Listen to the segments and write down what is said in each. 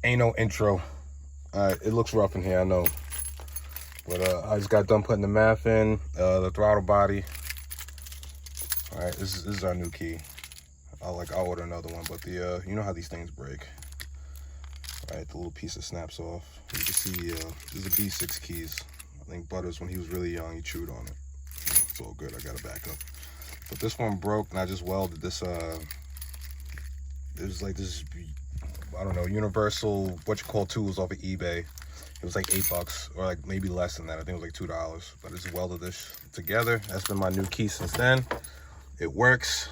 Ain't no intro. It looks rough in here, I know. But I just got done putting the math in, the throttle body. All right, this is our new key. I'll order another one, but the you know how these things break. All right, the little piece that snaps off. You can see these are B6 keys. I think Butters, when he was really young, he chewed on it. It's all good. I got a backup. But this one broke, and I just welded this. There's like this, I don't know, universal tools off of eBay. It was like $8, or like maybe less than that. I think it was like $2. But I just welded this together. That's been my new key since then. It works.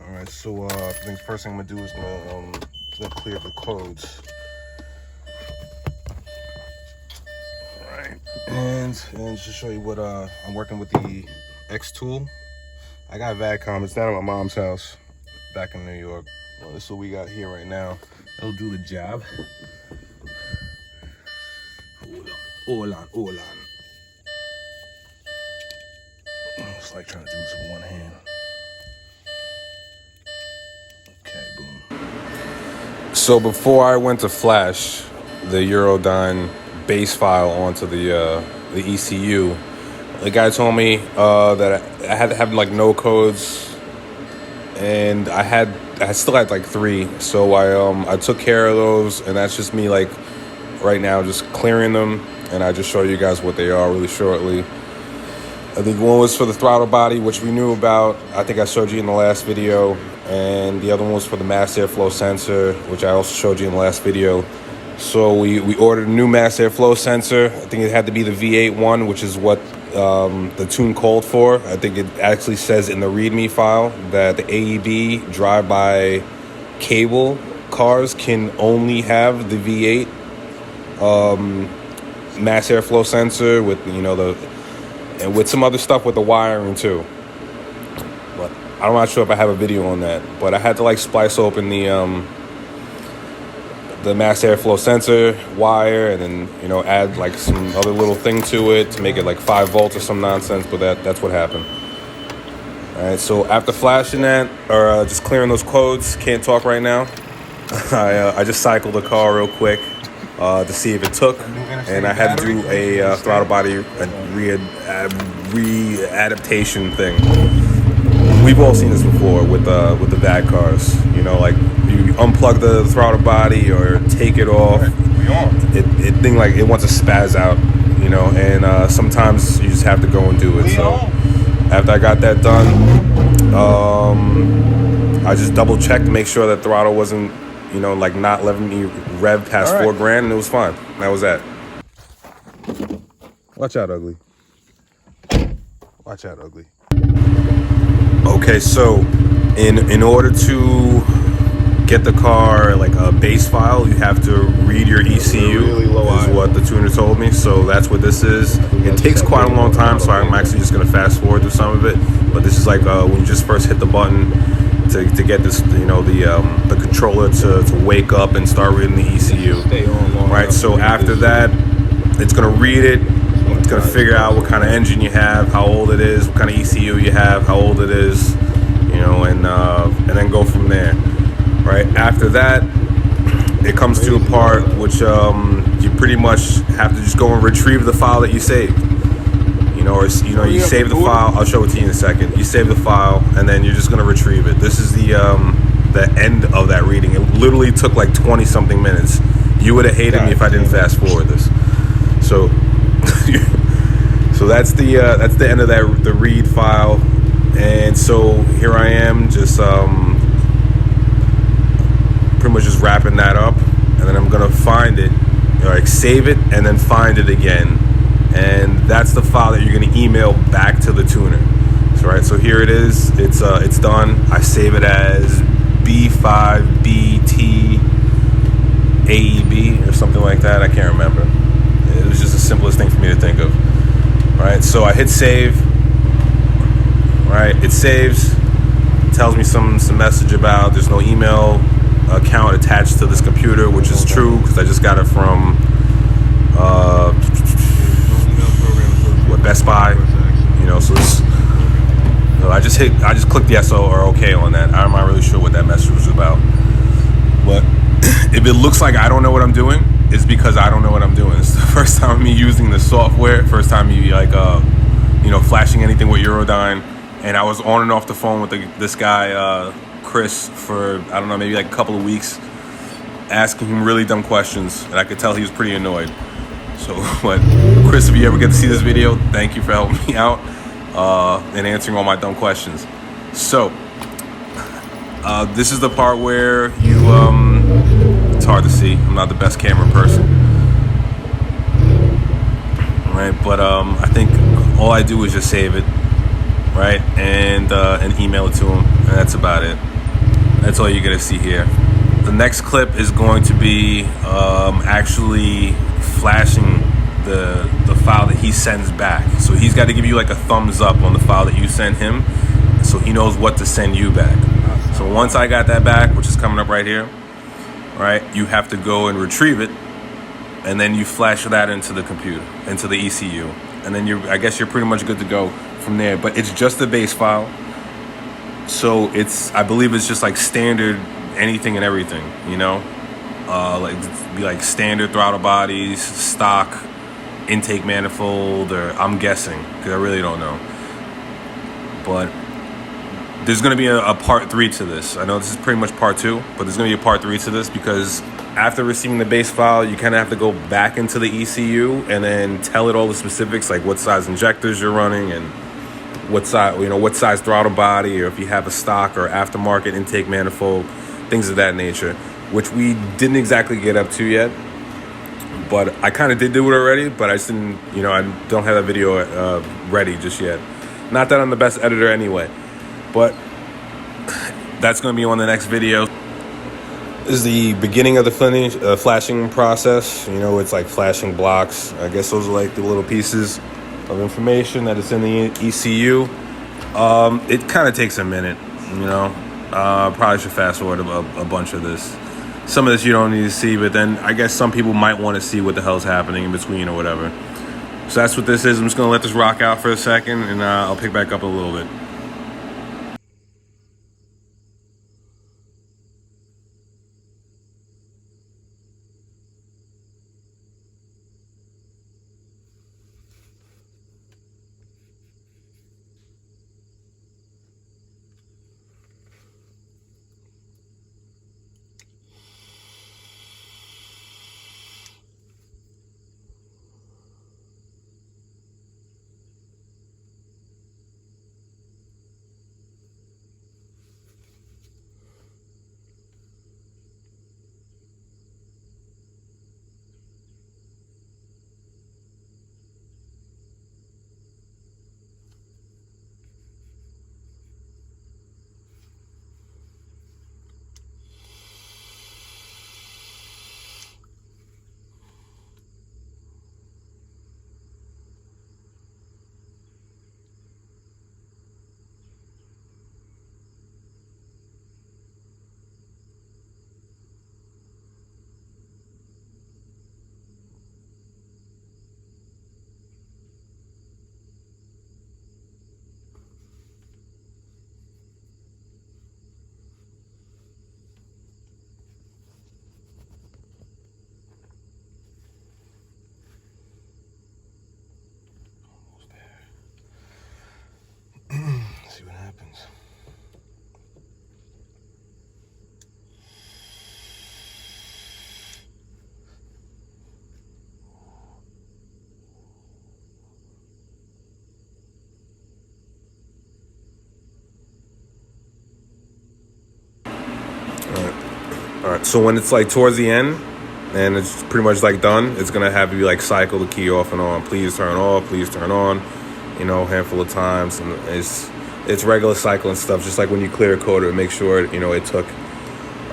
All right, so I think the first thing I'm gonna do is gonna clear the codes. All right, and just to show you what I'm working with the X tool. I got Vacom. It's down at my mom's house back in New York. Well, this is what we got here right now. It'll do the job. Hold on. It's like trying to do this with one hand. Okay, boom. So before I went to flash the Eurodyne base file onto the ECU, the guy told me that I had to have like no codes, and I still had like 3. So I took care of those, and that's just me like right now just clearing them, and I just show you guys what they are really shortly. I think one was for the throttle body, which we knew about. I think I showed you in the last video, and the other one was for the mass airflow sensor, which I also showed you in the last video. So we ordered a new mass airflow sensor. I think it had to be the V8 one, which is what the tune called for. I think it actually says in the README file that the AEB drive-by cable cars can only have the V8 mass airflow sensor with, you know, and with some other stuff with the wiring too. But I'm not sure if I have a video on that. But I had to like splice open the mass airflow sensor wire, and then, you know, add like some other little thing to it to make it like 5 volts or some nonsense. But that's what happened. All right, so after flashing that, or just clearing those codes, can't talk right now. I just cycled the car real quick to see if it took, and I had to do a throttle body re-adaptation thing. We've all seen this before with the VAG cars. You know, like you unplug the throttle body or take it off. It wants to spaz out, you know, and sometimes you just have to go and do it. So after I got that done, I just double checked to make sure that throttle wasn't, you know, like not letting me rev past $4 grand, and it was fine. That was that. Watch out, ugly. Watch out, ugly. Okay, so in order to get the car like a base file, you have to read your ECU, is what the tuner told me. So that's what this is. It takes quite a long time, so I'm actually just gonna fast forward through some of it. But this is like when you just first hit the button to get this, you know, the controller to wake up and start reading the ECU. Right. So after that, it's gonna read it. It's gonna figure out what kind of engine you have, how old it is, what kind of ECU you have, how old it is, you know, and then go from there. Right. After that, it comes to a part which you pretty much have to just go and retrieve the file that you saved. You know, or you save the file. I'll show it to you in a second. You save the file, and then you're just gonna retrieve it. This is the end of that reading. It literally took like 20-something minutes. You would have hated me if I didn't fast forward this. So, so that's the end of the read file. And so here I am, just pretty much just wrapping that up, and then I'm gonna find it, like save it, and then find it again. And that's the file that you're going to email back to the tuner. So, right, so here it is. It's done. I save it as B5BT AEB or something like that. I can't remember. It was just the simplest thing for me to think of. All right, so I hit save. All right, it saves. It tells me some message about there's no email account attached to this computer, which is true because I just got it from Best Buy, you know. So I just clicked yes or okay on that. I'm not really sure what that message was about, but if it looks like I don't know what I'm doing, it's because I don't know what I'm doing. It's the first time of me using the software, first time me like flashing anything with Eurodyne, and I was on and off the phone with this guy Chris for, I don't know, maybe like a couple of weeks, asking him really dumb questions, and I could tell he was pretty annoyed. So, but Chris, if you ever get to see this video, thank you for helping me out and answering all my dumb questions. So, this is the part where you, it's hard to see. I'm not the best camera person, right? But I think all I do is just save it, right, and email it to him, and that's about it. That's all you're gonna see here. The next clip is going to be actually flashing the file that he sends back. So he's got to give you like a thumbs up on the file that you sent him, so he knows what to send you back. So once I got that back, which is coming up right here, right, you have to go and retrieve it, and then you flash that into the computer, into the ECU, and then I guess you're pretty much good to go from there. But it's just a base file, so I believe it's just like standard anything and everything, like standard throttle bodies, stock, intake manifold, or I'm guessing, because I really don't know. But there's going to be a part 3 to this. I know this is pretty much part 2, but there's going to be a part 3 to this, because after receiving the base file, you kind of have to go back into the ECU and then tell it all the specifics, like what size injectors you're running and what size throttle body, or if you have a stock or aftermarket intake manifold, things of that nature, which we didn't exactly get up to yet. But I kind of did do it already, but I just didn't, I don't have that video ready just yet. Not that I'm the best editor anyway, but that's going to be on the next video. This is the beginning of the flashing process. It's like flashing blocks. I guess those are like the little pieces of information that is in the ECU. It kind of takes a minute, probably should fast forward a bunch of this. Some of this you don't need to see, but then I guess some people might want to see what the hell's happening in between or whatever. So that's what this is. I'm just going to let this rock out for a second, and I'll pick back up a little bit. See what happens. All right. So when it's like towards the end and it's pretty much like done, it's gonna have you like cycle the key off and on. Please turn off. Please turn on. A handful of times, and it's regular cycle and stuff. Just like when you clear a coder, make sure it took.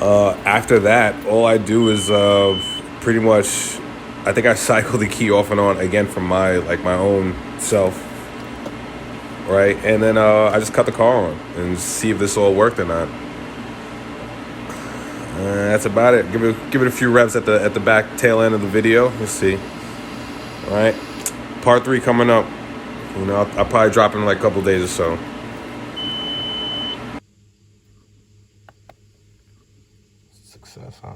After that, all I do is pretty much, I think I cycle the key off and on again from my own self, right? And then I just cut the car on and see if this all worked or not. That's about it. Give it a few reps at the back tail end of the video. Let's see. All right, part 3 coming up. I'll probably drop in like a couple days or so. Success, huh?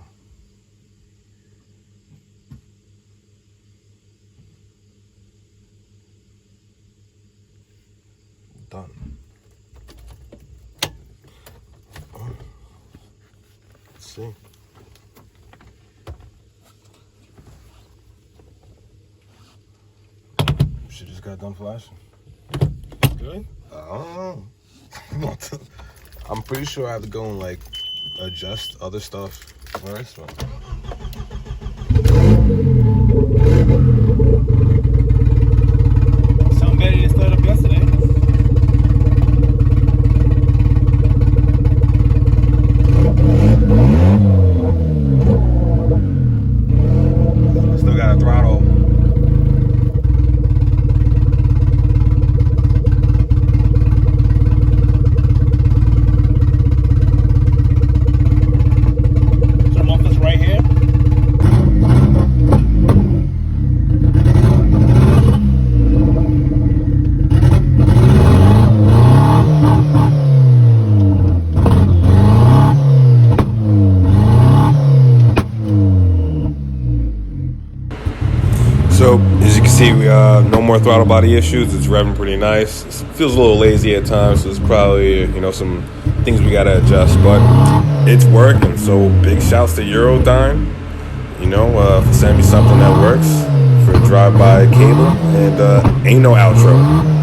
see. Shit just got done flashing. Good? I don't know. I'm pretty sure I have to go and like adjust other stuff first. But... Sound better than started up yesterday. Still got a throttle. So as you can see, we no more throttle body issues. It's revving pretty nice. It feels a little lazy at times, so there's probably some things we gotta adjust, but it's working. So big shouts to Eurodyne, for sending me something that works for a drive-by cable, and ain't no outro.